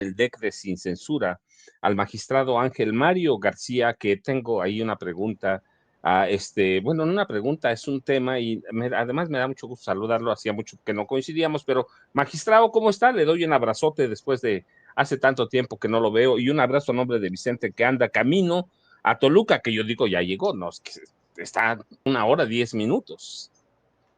el DEC de Sin Censura al magistrado Ángel Mario García, que tengo ahí una pregunta. Bueno, no una pregunta, es un tema y además me da mucho gusto saludarlo, hacía mucho que no coincidíamos, pero magistrado, ¿cómo está? Le doy un abrazote después de hace tanto tiempo que no lo veo y un abrazo a nombre de Vicente que anda camino a Toluca, que yo digo ya llegó, no, es que está 1 hora 10 minutos.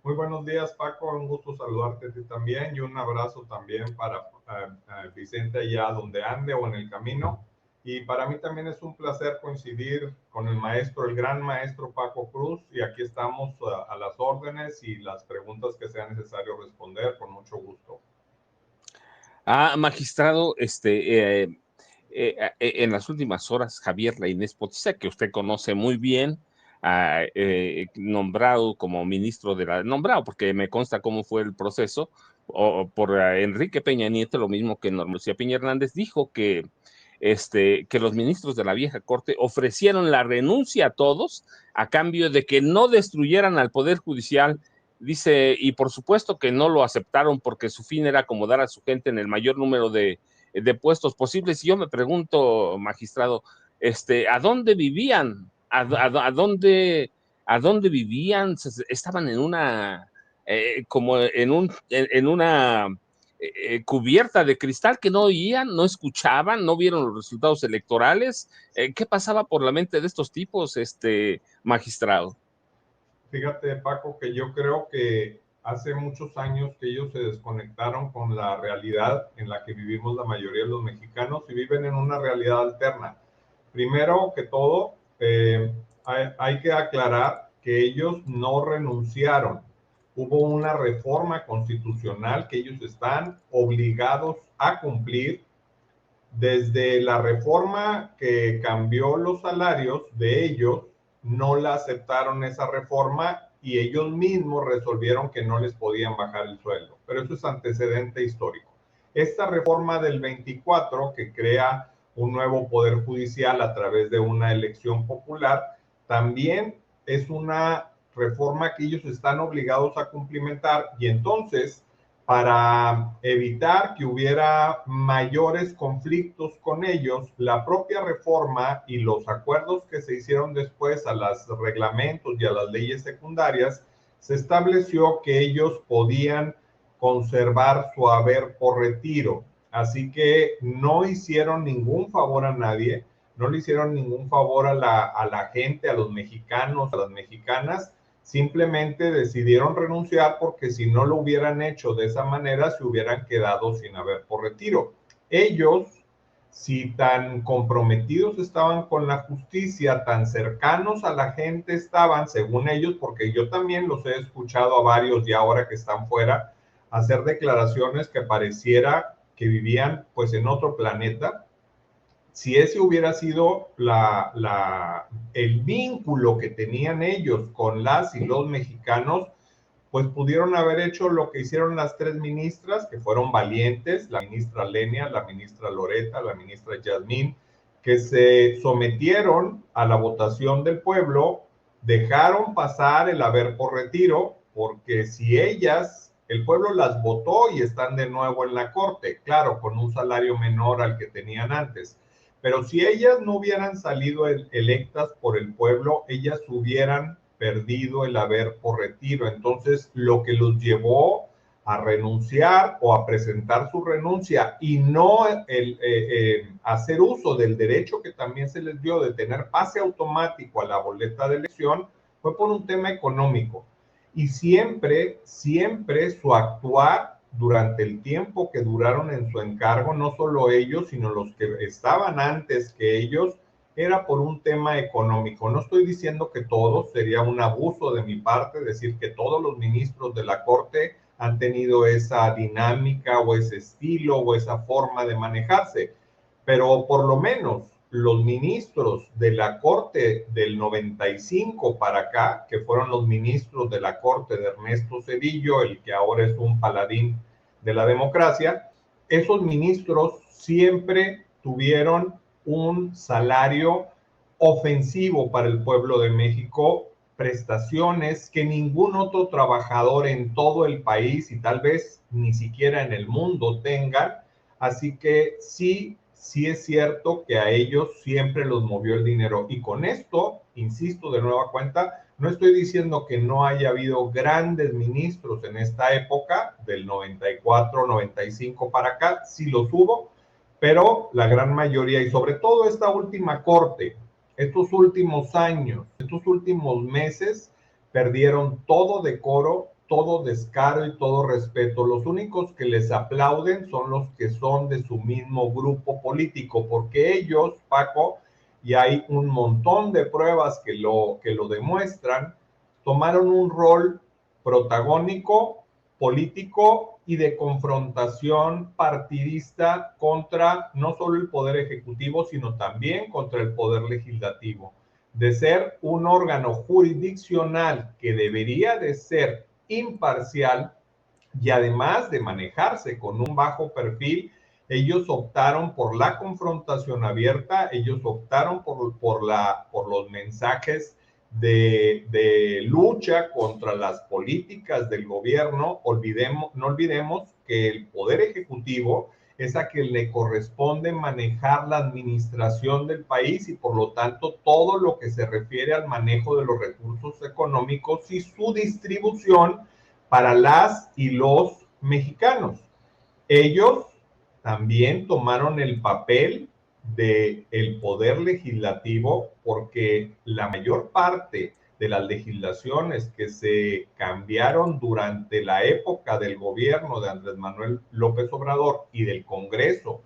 Muy buenos días, Paco. Un gusto saludarte a ti también y un abrazo también para Vicente allá donde ande o en el camino. Y para mí también es un placer coincidir con el maestro, el gran maestro Paco Cruz. Y aquí estamos a las órdenes y las preguntas que sea necesario responder con mucho gusto. Magistrado, en las últimas horas, Javier Lainez Potisek, que usted conoce muy bien, nombrado como ministro nombrado, porque me consta cómo fue el proceso, por Enrique Peña Nieto, lo mismo que Norma Lucía Piña Hernández, dijo que los ministros de la vieja corte ofrecieron la renuncia a todos a cambio de que no destruyeran al Poder Judicial. Dice, y por supuesto que no lo aceptaron porque su fin era acomodar a su gente en el mayor número de puestos posibles. Y yo me pregunto, magistrado, ¿a dónde vivían? ¿A dónde vivían? Estaban en una, como en una cubierta de cristal que no oían, no escuchaban, no vieron los resultados electorales. ¿Qué pasaba por la mente de estos tipos, magistrado? Fíjate, Paco, que yo creo que hace muchos años que ellos se desconectaron con la realidad en la que vivimos la mayoría de los mexicanos y viven en una realidad alterna. Primero que todo, hay que aclarar que ellos no renunciaron. Hubo una reforma constitucional que ellos están obligados a cumplir. Desde la reforma que cambió los salarios de ellos, no la aceptaron esa reforma y ellos mismos resolvieron que no les podían bajar el sueldo. Pero eso es antecedente histórico. Esta reforma del 24, que crea un nuevo poder judicial a través de una elección popular, también es una reforma que ellos están obligados a cumplimentar y entonces, para evitar que hubiera mayores conflictos con ellos, la propia reforma y los acuerdos que se hicieron después a los reglamentos y a las leyes secundarias, se estableció que ellos podían conservar su haber por retiro. Así que no hicieron ningún favor a nadie, no le hicieron ningún favor a la gente, a los mexicanos, a las mexicanas. Simplemente decidieron renunciar porque si no lo hubieran hecho de esa manera, se hubieran quedado sin haber por retiro. Ellos, si tan comprometidos estaban con la justicia, tan cercanos a la gente estaban, según ellos, porque yo también los he escuchado a varios y ahora que están fuera, hacer declaraciones que pareciera que vivían pues en otro planeta. Si ese hubiera sido el vínculo que tenían ellos con las y los mexicanos, pues pudieron haber hecho lo que hicieron las tres ministras, que fueron valientes, la ministra Lenia, la ministra Loreta, la ministra Yasmín, que se sometieron a la votación del pueblo, dejaron pasar el haber por retiro, porque si ellas, el pueblo las votó y están de nuevo en la corte, claro, con un salario menor al que tenían antes. Pero si ellas no hubieran salido electas por el pueblo, ellas hubieran perdido el haber por retiro. Entonces, lo que los llevó a renunciar o a presentar su renuncia y no hacer uso del derecho que también se les dio de tener pase automático a la boleta de elección fue por un tema económico. Y siempre su actuar durante el tiempo que duraron en su encargo, no solo ellos, sino los que estaban antes que ellos, era por un tema económico. No estoy diciendo que todos, sería un abuso de mi parte decir que todos los ministros de la Corte han tenido esa dinámica o ese estilo o esa forma de manejarse, pero por lo menos los ministros de la Corte del 95 para acá, que fueron los ministros de la Corte de Ernesto Zedillo, el que ahora es un paladín de la democracia, esos ministros siempre tuvieron un salario ofensivo para el pueblo de México, prestaciones que ningún otro trabajador en todo el país y tal vez ni siquiera en el mundo tengan, Así que sí, sí es cierto que a ellos siempre los movió el dinero. Y con esto, insisto de nueva cuenta, no estoy diciendo que no haya habido grandes ministros en esta época, del 94, 95 para acá, sí los hubo, pero la gran mayoría, y sobre todo esta última corte, estos últimos años, estos últimos meses, perdieron todo decoro, todo descaro y todo respeto. Los únicos que les aplauden son los que son de su mismo grupo político, porque ellos, Paco, y hay un montón de pruebas que lo demuestran, tomaron un rol protagónico, político y de confrontación partidista contra no solo el poder ejecutivo, sino también contra el poder legislativo. De ser un órgano jurisdiccional que debería de ser imparcial y además de manejarse con un bajo perfil, ellos optaron por la confrontación abierta, ellos optaron por los mensajes de lucha contra las políticas del gobierno. No olvidemos que el Poder Ejecutivo es a quien le corresponde manejar la administración del país y por lo tanto todo lo que se refiere al manejo de los recursos económicos y su distribución para las y los mexicanos. Ellos también tomaron el papel del poder legislativo porque la mayor parte de las legislaciones que se cambiaron durante la época del gobierno de Andrés Manuel López Obrador y del Congreso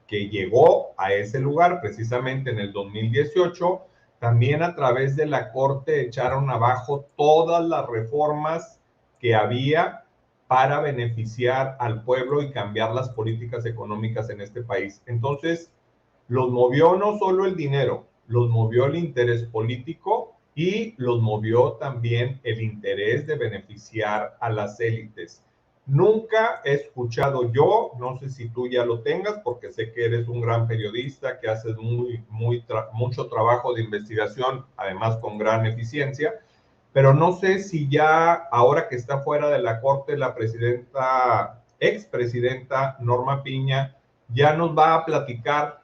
que llegó a ese lugar precisamente en el 2018, también a través de la Corte echaron abajo todas las reformas que había para beneficiar al pueblo y cambiar las políticas económicas en este país. Entonces, los movió no solo el dinero, los movió el interés político y los movió también el interés de beneficiar a las élites. Nunca he escuchado yo, no sé si tú ya lo tengas, porque sé que eres un gran periodista, que haces mucho trabajo de investigación, además con gran eficiencia, pero no sé si ya, ahora que está fuera de la corte, la expresidenta Norma Piña, ya nos va a platicar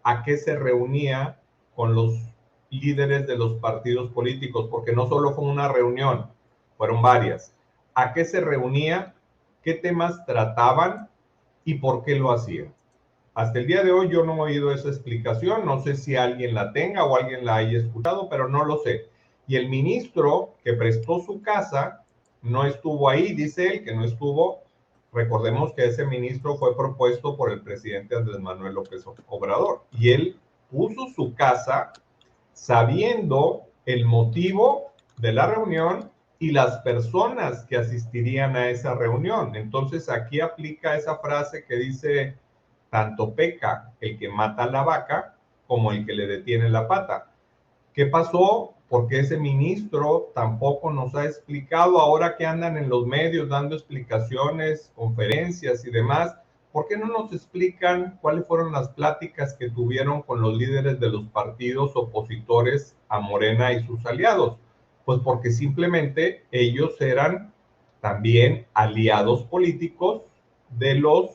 a qué se reunía con los líderes de los partidos políticos, porque no solo fue una reunión, fueron varias. ¿A qué se reunía? ¿Qué temas trataban? ¿Y por qué lo hacían? Hasta el día de hoy yo no he oído esa explicación, no sé si alguien la tenga o alguien la haya escuchado, pero no lo sé. Y el ministro que prestó su casa no estuvo ahí, dice él que no estuvo. Recordemos que ese ministro fue propuesto por el presidente Andrés Manuel López Obrador y él puso su casa sabiendo el motivo de la reunión y las personas que asistirían a esa reunión. Entonces aquí aplica esa frase que dice, tanto peca el que mata a la vaca como el que le detiene la pata. ¿Qué pasó? Porque ese ministro tampoco nos ha explicado, ahora que andan en los medios dando explicaciones, conferencias y demás. ¿Por qué no nos explican cuáles fueron las pláticas que tuvieron con los líderes de los partidos opositores a Morena y sus aliados? Pues porque simplemente ellos eran también aliados políticos de los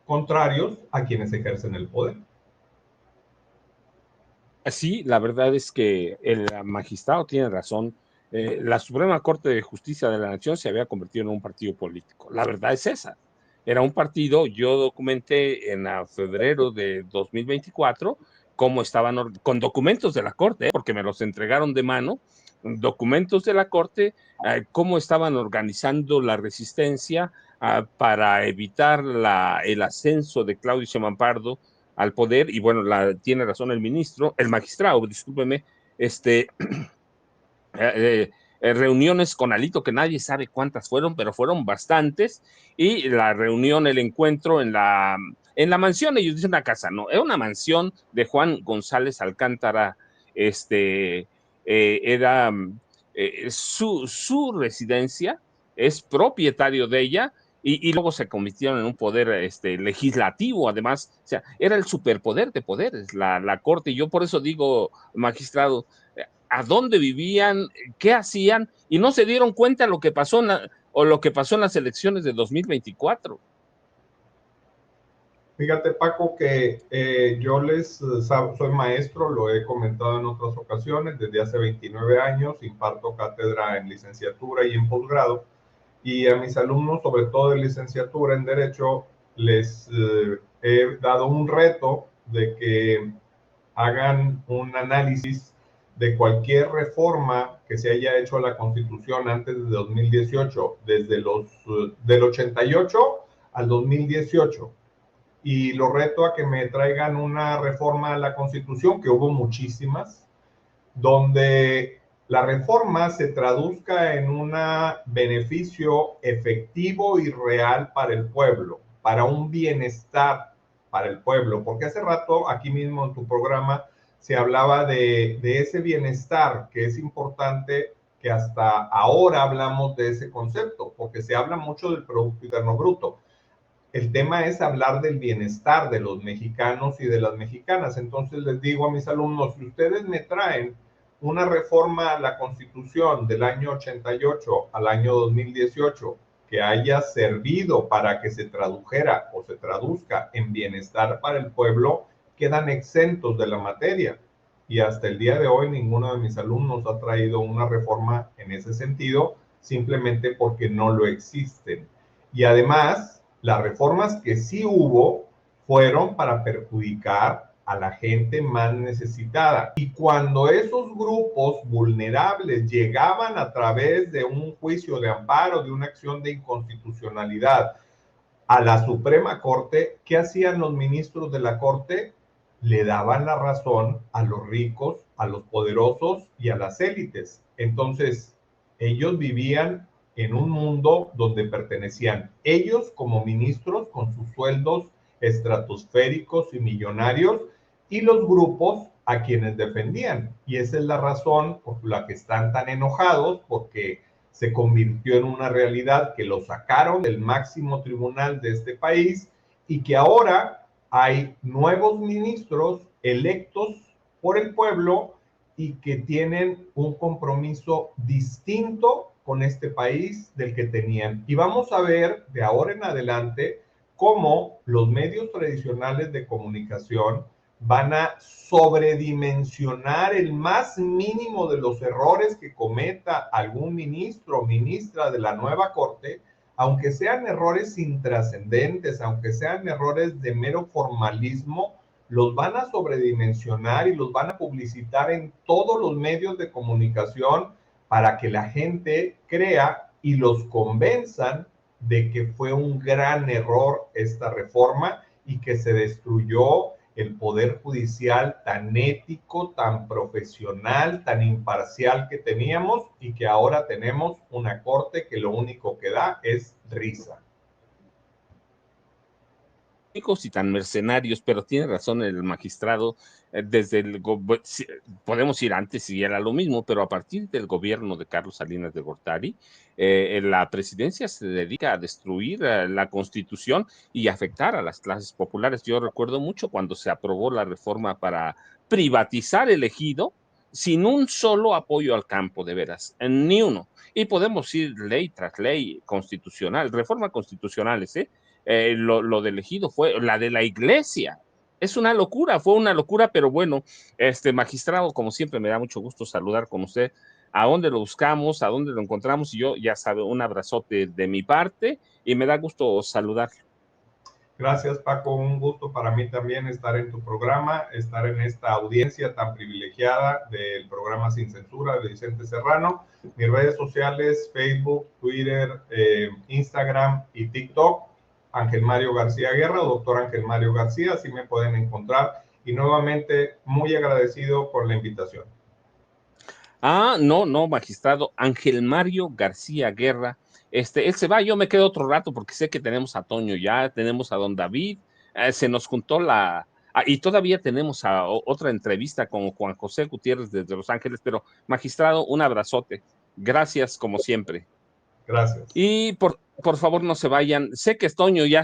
contrarios a quienes ejercen el poder. Sí, la verdad es que el magistrado tiene razón. La Suprema Corte de Justicia de la Nación se había convertido en un partido político. La verdad es esa. Era un partido, yo documenté en febrero de 2024 cómo estaban con documentos de la Corte, porque me los entregaron de mano, documentos de la Corte, cómo estaban organizando la resistencia para evitar el ascenso de Claudio Sheinbaum Pardo al poder. Y bueno, tiene razón el magistrado, discúlpeme, reuniones con Alito, que nadie sabe cuántas fueron, pero fueron bastantes, y la reunión, el encuentro en la mansión, ellos dicen una casa, no, era una mansión de Juan González Alcántara, era su residencia, es propietario de ella, y luego se convirtieron en un poder legislativo, además, o sea, era el superpoder de poderes, la Corte, y yo por eso digo, magistrado, a dónde vivían, qué hacían, y no se dieron cuenta lo que pasó lo que pasó en las elecciones de 2024. Fíjate, Paco, que soy maestro, lo he comentado en otras ocasiones, desde hace 29 años imparto cátedra en licenciatura y en posgrado, y a mis alumnos, sobre todo de licenciatura en Derecho, les he dado un reto de que hagan un análisis de cualquier reforma que se haya hecho a la Constitución antes de 2018, del 88 al 2018. Y lo reto a que me traigan una reforma a la Constitución, que hubo muchísimas, donde la reforma se traduzca en un beneficio efectivo y real para el pueblo, para un bienestar para el pueblo, porque hace rato aquí mismo en tu programa se hablaba de ese bienestar, que es importante que hasta ahora hablamos de ese concepto, porque se habla mucho del Producto Interno Bruto. El tema es hablar del bienestar de los mexicanos y de las mexicanas. Entonces les digo a mis alumnos, si ustedes me traen una reforma a la Constitución del año 88 al año 2018 que haya servido para que se tradujera o se traduzca en bienestar para el pueblo, quedan exentos de la materia. Y hasta el día de hoy ninguno de mis alumnos ha traído una reforma en ese sentido, simplemente porque no lo existen. Y además, las reformas que sí hubo fueron para perjudicar a la gente más necesitada. Y cuando esos grupos vulnerables llegaban a través de un juicio de amparo, de una acción de inconstitucionalidad a la Suprema Corte, ¿qué hacían los ministros de la Corte? Le daban la razón a los ricos, a los poderosos y a las élites. Entonces, ellos vivían en un mundo donde pertenecían ellos como ministros con sus sueldos estratosféricos y millonarios, y los grupos a quienes defendían. Y esa es la razón por la que están tan enojados, porque se convirtió en una realidad que lo sacaron del máximo tribunal de este país y que ahora hay nuevos ministros electos por el pueblo y que tienen un compromiso distinto con este país del que tenían. Y vamos a ver de ahora en adelante cómo los medios tradicionales de comunicación van a sobredimensionar el más mínimo de los errores que cometa algún ministro o ministra de la nueva Corte, aunque sean errores intrascendentes, aunque sean errores de mero formalismo, los van a sobredimensionar y los van a publicitar en todos los medios de comunicación para que la gente crea y los convenzan de que fue un gran error esta reforma y que se destruyó el poder judicial tan ético, tan profesional, tan imparcial que teníamos, y que ahora tenemos una corte que lo único que da es risa. Y tan mercenarios, pero tiene razón el magistrado, podemos ir antes y era lo mismo, pero a partir del gobierno de Carlos Salinas de Gortari, la presidencia se dedica a destruir la Constitución y afectar a las clases populares. Yo recuerdo mucho cuando se aprobó la reforma para privatizar el ejido, sin un solo apoyo al campo, de veras, ni uno. Y podemos ir ley tras ley constitucional, reforma constitucionales, lo del ejido fue la de la iglesia. Es una locura, fue una locura, pero bueno, magistrado, como siempre, me da mucho gusto saludar con usted. ¿A dónde lo buscamos? ¿A dónde lo encontramos? Y yo, ya sabe, un abrazote de mi parte y me da gusto saludarlo. Gracias, Paco. Un gusto para mí también estar en tu programa, estar en esta audiencia tan privilegiada del programa Sin Censura de Vicente Serrano. Mis redes sociales, Facebook, Twitter, Instagram y TikTok, Ángel Mario García Guerra, doctor Ángel Mario García, así me pueden encontrar. Y nuevamente, muy agradecido por la invitación. No, magistrado, Ángel Mario García Guerra. Él se va, yo me quedo otro rato porque sé que tenemos a Toño ya, tenemos a don David, se nos juntó y todavía tenemos otra entrevista con Juan José Gutiérrez desde Los Ángeles, pero magistrado, un abrazote. Gracias como siempre. Gracias. Y por favor no se vayan, sé que Toño ya